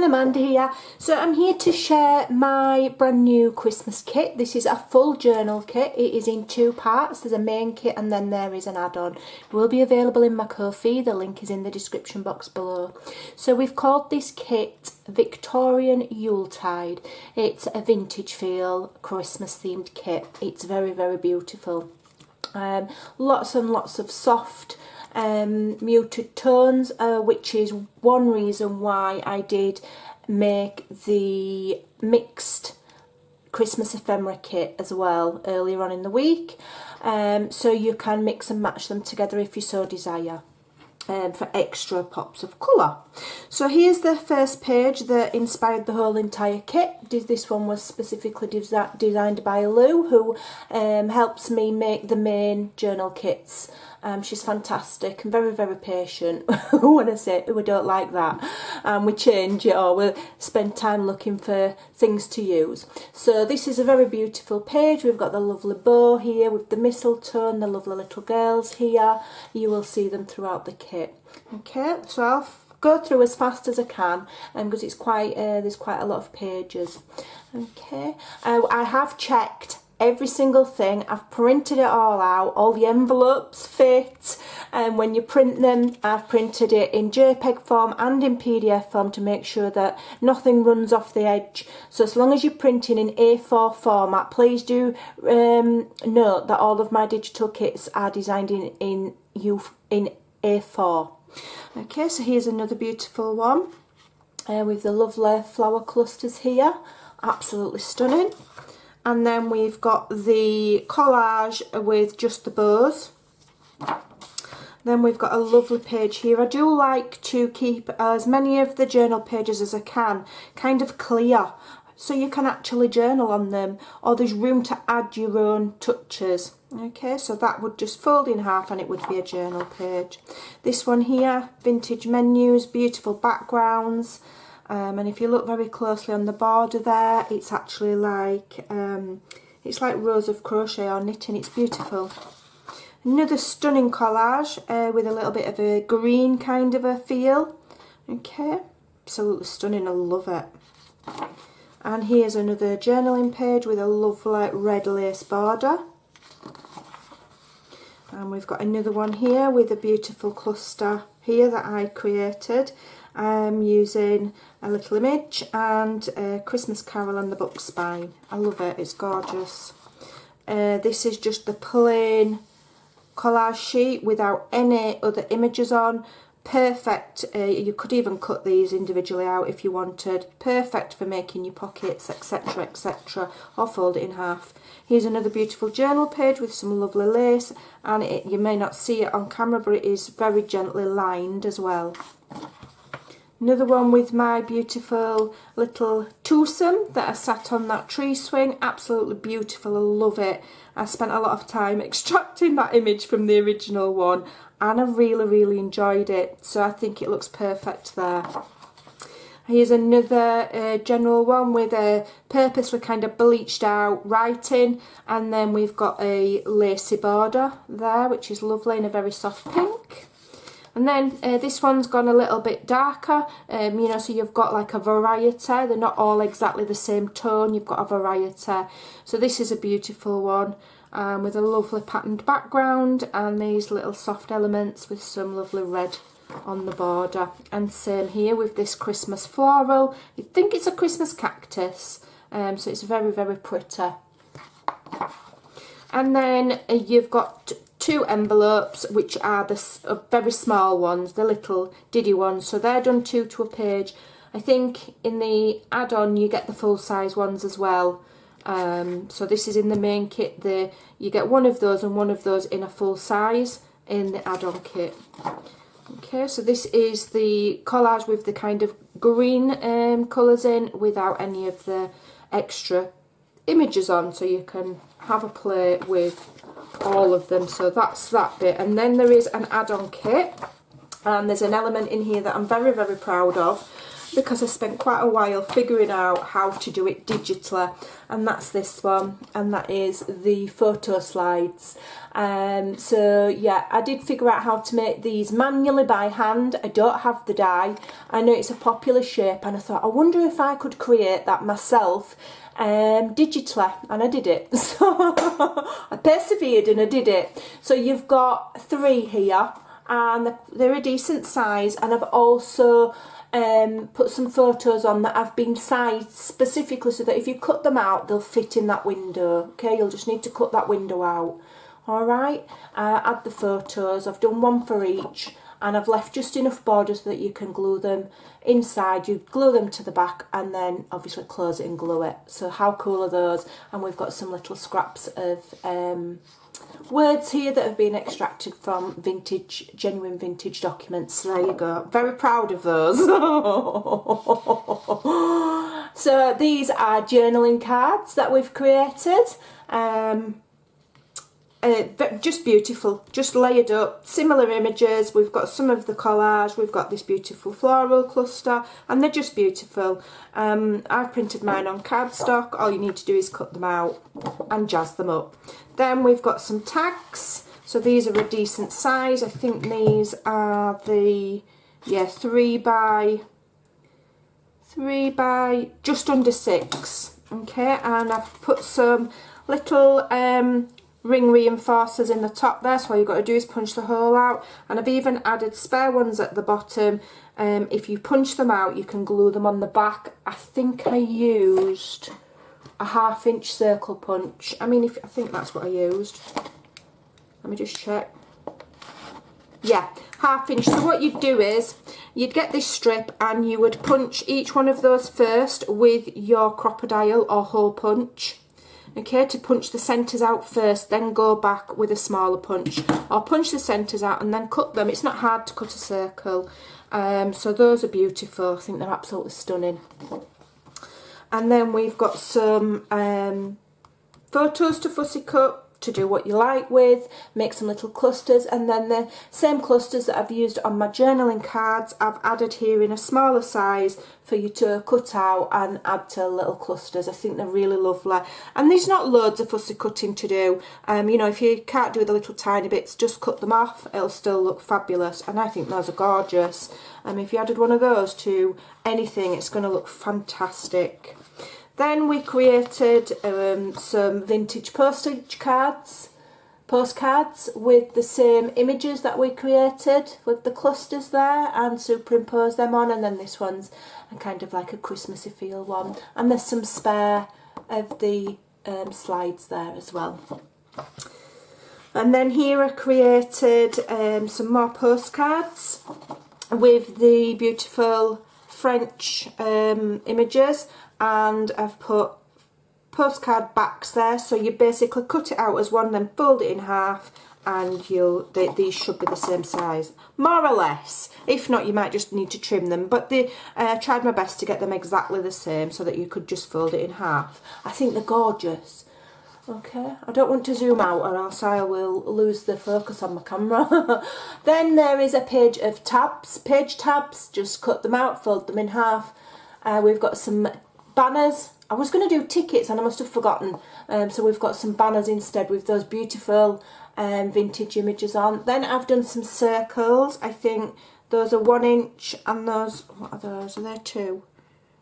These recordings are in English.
Amanda here. So I'm here to share my brand new Christmas kit. This is a full journal kit. It is in two parts. There's a main kit and then there is an add-on. It will be available in my Ko-fi. The link is in the description box below. So we've called this kit Victorian Yuletide. It's a vintage feel Christmas themed kit. It's very, very beautiful. Lots and lots of soft muted tones, which is one reason why I did make the mixed Christmas ephemera kit as well earlier on in the week, so you can mix and match them together if you so desire, for extra pops of colour. So here's the first page that inspired the whole entire kit. This one was specifically designed by Lou, who helps me make the main journal kits. She's fantastic and very, very patient. When I say we don't like that, we change it or we'll spend time looking for things to use. So this is a very beautiful page. We've got the lovely bow here with the mistletoe and the lovely little girls here. You will see them throughout the kit. Okay, so I'll go through as fast as I can, because it's quite there's quite a lot of pages. Okay, I have checked every single thing. I've printed it all out. All the envelopes fit, and when you print them, I've printed it in JPEG form and in PDF form to make sure that nothing runs off the edge. So as long as you're printing in A4 format, please do note that all of my digital kits are designed in A4. Okay, so here's another beautiful one with the lovely flower clusters here. Absolutely stunning. And then we've got the collage with just the bows. Then we've got a lovely page here. I do like to keep as many of the journal pages as I can kind of clear, so you can actually journal on them, or there's room to add your own touches. Okay, so that would just fold in half and it would be a journal page. This one here, vintage menus, beautiful backgrounds. And if you look very closely on the border there, it's actually like rows of crochet or knitting. It's beautiful. Another stunning collage with a little bit of a green kind of a feel. Okay, absolutely stunning. I love it. And here's another journaling page with a lovely red lace border. And we've got another one here with a beautiful cluster here that I created. Using a little image and a Christmas carol on the book spine. I love it, it's gorgeous. This is just the plain collage sheet without any other images on. Perfect, you could even cut these individually out if you wanted. Perfect for making your pockets, etc, etc, or fold it in half. Here's another beautiful journal page with some lovely lace, and you may not see it on camera, but it is very gently lined as well. Another one with my beautiful little twosome that I sat on that tree swing. Absolutely beautiful, I love it. I spent a lot of time extracting that image from the original one, and I really, really enjoyed it. So I think it looks perfect there. Here's another general one with a purposely kind of bleached out writing, and then we've got a lacy border there, which is lovely, in a very soft pink. And then this one's gone a little bit darker, you know, so you've got like a variety. They're not all exactly the same tone, you've got a variety. So this is a beautiful one with a lovely patterned background and these little soft elements with some lovely red on the border. And same here with this Christmas floral. You'd think it's a Christmas cactus, so it's very, very pretty. And then you've got two envelopes, which are the very small ones, the little diddy ones, so they're done 2 to a page. I think in the add-on you get the full-size ones as well. So this is in the main kit. You get one of those and one of those in a full size in the add-on kit. Okay, so this is the collage with the kind of green colours in without any of the extra images on, so you can have a play with all of them. So that's that bit. And then there is an add-on kit, and there's an element in here that I'm very, very proud of. because I spent quite a while figuring out how to do it digitally, and that's this one, and that is the photo slides. So yeah, I did figure out how to make these manually by hand. I don't have the die. I know it's a popular shape, and I thought, I wonder if I could create that myself digitally, and I did it. So I persevered and I did it. So you've got 3 here, and they're a decent size, and I've also put some photos on that have been sized specifically so that if you cut them out, they'll fit in that window. Okay, you'll just need to cut that window out. Alright, add the photos. I've done one for each, and I've left just enough border so that you can glue them inside. You glue them to the back and then obviously close it and glue it. So how cool are those? And we've got some little scraps of words here that have been extracted from vintage, genuine vintage documents. There you go. Very proud of those. So these are journaling cards that we've created. Just beautiful, just layered up, similar images. We've got some of the collage, we've got this beautiful floral cluster, and they're just beautiful. I've printed mine on cardstock. All you need to do is cut them out and jazz them up. Then we've got some tags. So these are a decent size. I think these are the 3 by just under 6. Okay, and I've put some little ring reinforcers in the top there, so all you've got to do is punch the hole out, and I've even added spare ones at the bottom. If you punch them out, you can glue them on the back. I think I used a 1/2 inch circle punch. I think that's what I used. Let me just check. Yeah, 1/2 inch. So what you'd do is you'd get this strip and you would punch each one of those first with your crocodile or hole punch. Okay, to punch the centres out first, then go back with a smaller punch, or punch the centres out and then cut them. It's not hard to cut a circle. So those are beautiful. I think they're absolutely stunning. And then we've got some photos to fussy cut, to do what you like with, make some little clusters, and then the same clusters that I've used on my journaling cards I've added here in a smaller size for you to cut out and add to little clusters. I think they're really lovely, and there's not loads of fussy cutting to do. You know, if you can't do the little tiny bits, just cut them off, it'll still look fabulous, and I think those are gorgeous. If you added one of those to anything, it's going to look fantastic. Then we created some vintage postcards with the same images that we created with the clusters there, and superimposed them on, and then this one's a kind of like a Christmassy feel one, and there's some spare of the slides there as well. And then here I created some more postcards with the beautiful French images, and I've put postcard backs there, so you basically cut it out as one, then fold it in half, and these should be the same size, more or less. If not, you might just need to trim them, but I tried my best to get them exactly the same so that you could just fold it in half. I think they're gorgeous. Okay, I don't want to zoom out or else I will lose the focus on my camera. Then there is a page of tabs, page tabs, just cut them out, fold them in half. We've got some banners. I was going to do tickets and I must have forgotten, so we've got some banners instead with those beautiful vintage images on. Then I've done some circles. I think those are 1 inch, and those, what are those? Are there 2?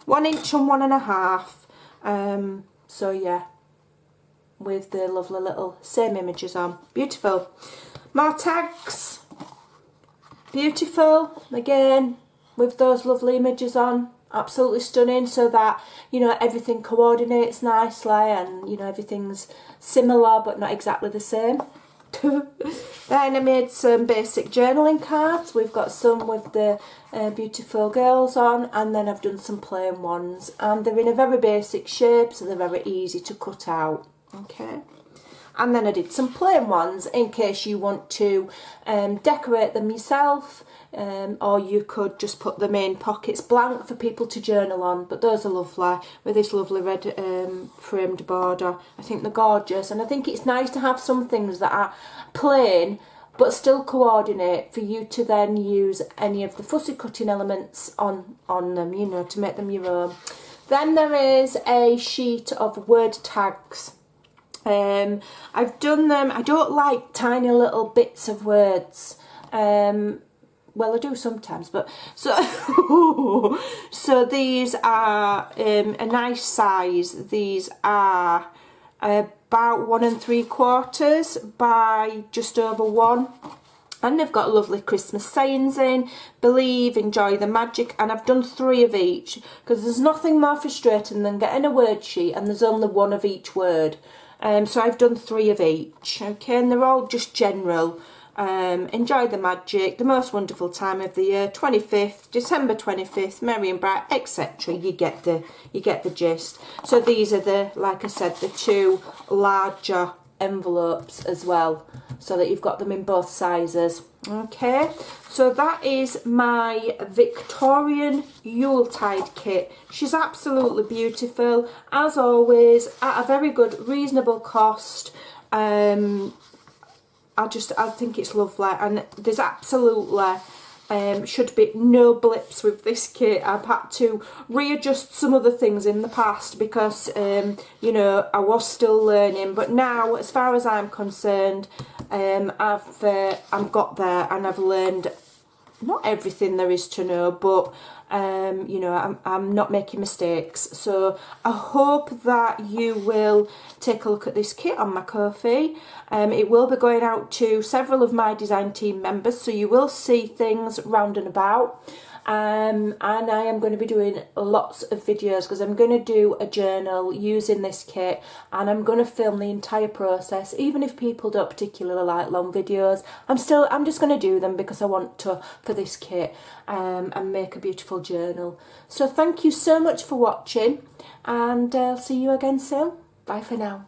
1 inch and 1.5. So yeah, with the lovely little same images on. Beautiful. More tags. Beautiful. Again, with those lovely images on. Absolutely stunning, so that, you know, everything coordinates nicely, and, you know, everything's similar but not exactly the same. Then I made some basic journaling cards. We've got some with the beautiful girls on, and then I've done some plain ones, and they're in a very basic shape, so they're very easy to cut out. Okay. And then I did some plain ones in case you want to decorate them yourself, or you could just put them in pockets blank for people to journal on. But those are lovely with this lovely red framed border. I think they're gorgeous, and I think it's nice to have some things that are plain but still coordinate for you to then use any of the fussy cutting elements on them, you know, to make them your own. Then there is a sheet of word tags. I've done them. I don't like tiny little bits of words. Well, I do sometimes, but so so these are a nice size. These are about 1 3/4 by just over 1, and they've got lovely Christmas sayings in: believe, enjoy the magic, and I've done 3 of each because there's nothing more frustrating than getting a word sheet and there's only 1 of each word. So I've done 3 of each, okay, and they're all just general. Enjoy the magic, the most wonderful time of the year, 25th, December 25th, merry and bright, etc. You get the gist. So these are the, like I said, the 2 larger envelopes as well, so that you've got them in both sizes. Okay, so that is my Victorian Yuletide kit. She's absolutely beautiful, as always, at a very good, reasonable cost. I think it's lovely, and there's absolutely should be no blips with this kit. I've had to readjust some other things in the past because you know, I was still learning, but now, as far as I'm concerned, I've got there and I've learned not everything there is to know, but you know, I'm not making mistakes. So I hope that you will take a look at this kit on my Ko-fi. It will be going out to several of my design team members, so you will see things round and about. And I am going to be doing lots of videos because I'm going to do a journal using this kit, and I'm going to film the entire process. Even if people don't particularly like long videos, I'm just going to do them because I want to for this kit, and make a beautiful journal. So thank you so much for watching, and I'll see you again soon. Bye for now.